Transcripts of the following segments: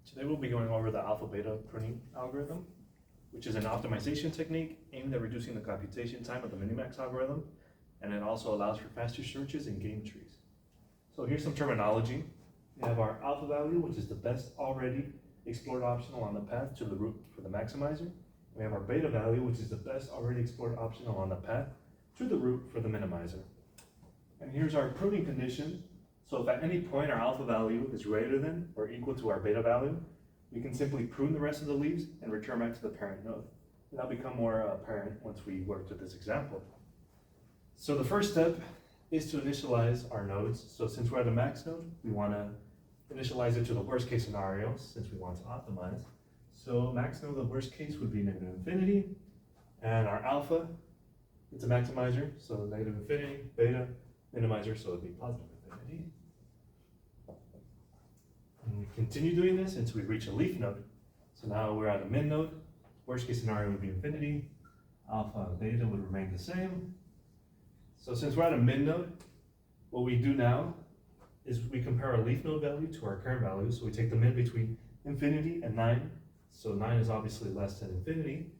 Today we'll be going over the alpha-beta pruning algorithm, which is an optimization technique aimed at reducing the computation time of the minimax algorithm, and it also allows for faster searches in game trees. So here's some terminology. We have our alpha value, which is the best already explored optional on the path to the root for the maximizer. We have our beta value, which is the best already explored optional on the path to the root for the minimizer. And here's our pruning condition. So if at any point our alpha value is greater than or equal to our beta value, we can simply prune the rest of the leaves and return back to the parent node. And that'll become more apparent once we work with this example. So the first step is to initialize our nodes. So since we're at a max node, we want to initialize it to the worst case scenario since we want to optimize. So max node, the worst case would be negative infinity, and our alpha, it's a maximizer, so negative infinity, beta, minimizer, so it'd be positive infinity. And we continue doing this until we reach a leaf node. So now we're at a min node. Worst case scenario would be infinity. Alpha and beta would remain the same. So since we're at a min node, what we do now is we compare our leaf node value to our current value. So we take the min between infinity and 9. So 9 is obviously less than infinity.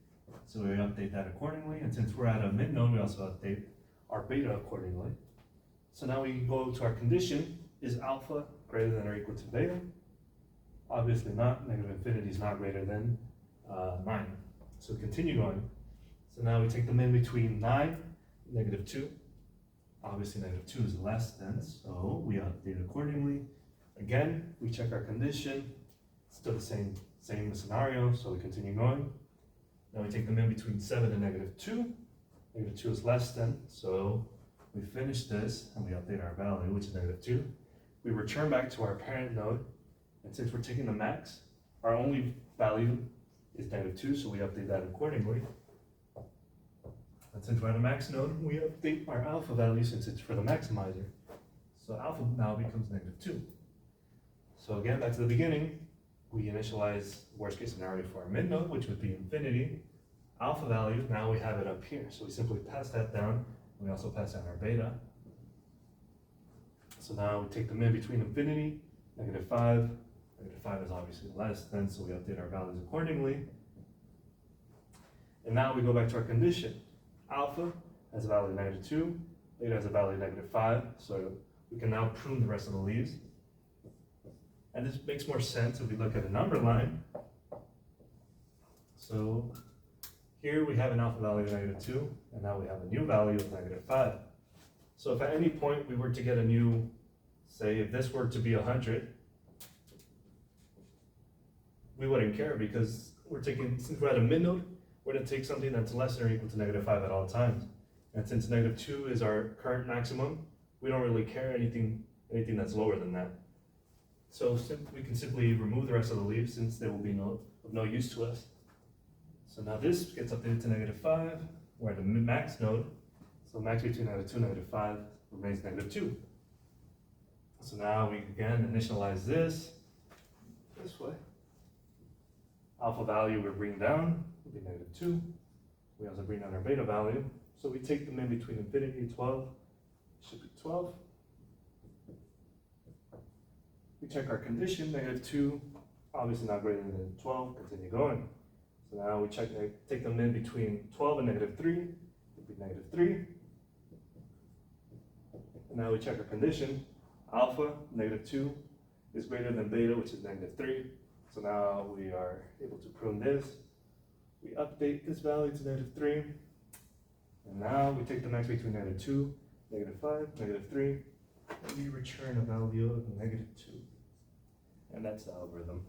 So we update that accordingly. And since we're at a min node, we also update our beta accordingly. So now we go to our condition. Is alpha greater than or equal to beta? Obviously not. Negative infinity is not greater than 9. So continue going. So now we take the min between 9 and negative 2. Obviously negative 2 is less than, so we update accordingly. Again, we check our condition. Still the same scenario, so we continue going. Now we take the min between 7 and negative 2. Negative 2 is less than, so we finish this and we update our value, which is negative 2. We return back to our parent node, and since we're taking the max, our only value is negative 2, so we update that accordingly. And since we're at a max node, we update our alpha value since it's for the maximizer. So alpha now becomes negative 2. So again, back to the beginning, we initialize worst case scenario for our mid node, which would be infinity. Alpha value, now we have it up here. So we simply pass that down. We also pass down our beta. So now we take the min between infinity, negative 5. Negative 5 is obviously less than, so we update our values accordingly. And now we go back to our condition. Alpha has a value of negative 2, beta has a value of negative 5, so we can now prune the rest of the leaves. And this makes more sense if we look at a number line. So here we have an alpha value of negative 2, and now we have a new value of negative 5. So if at any point we were to get a new, say if this were to be 100, we wouldn't care because since we're at a mid node, we're going to take something that's less than or equal to negative 5 at all times. And since negative 2 is our current maximum, we don't really care anything that's lower than that. So we can simply remove the rest of the leaves since they will be of no use to us. So now this gets updated to negative 5. We're at the max node. So max between negative 2 and negative 5 remains negative 2. So now we again initialize this way. Alpha value we bring down will be negative 2. We also bring down our beta value. So we take the min between infinity and 12. It should be 12. We check our condition, negative 2, obviously not greater than 12, continue going. So now we take the min between 12 and negative 3, it would be negative 3. And now we check our condition, alpha, negative 2, is greater than beta, which is negative 3. So now we are able to prune this. We update this value to negative 3. And now we take the max between negative 2, negative 5, negative 3. And we return a value of negative 2. And that's the algorithm.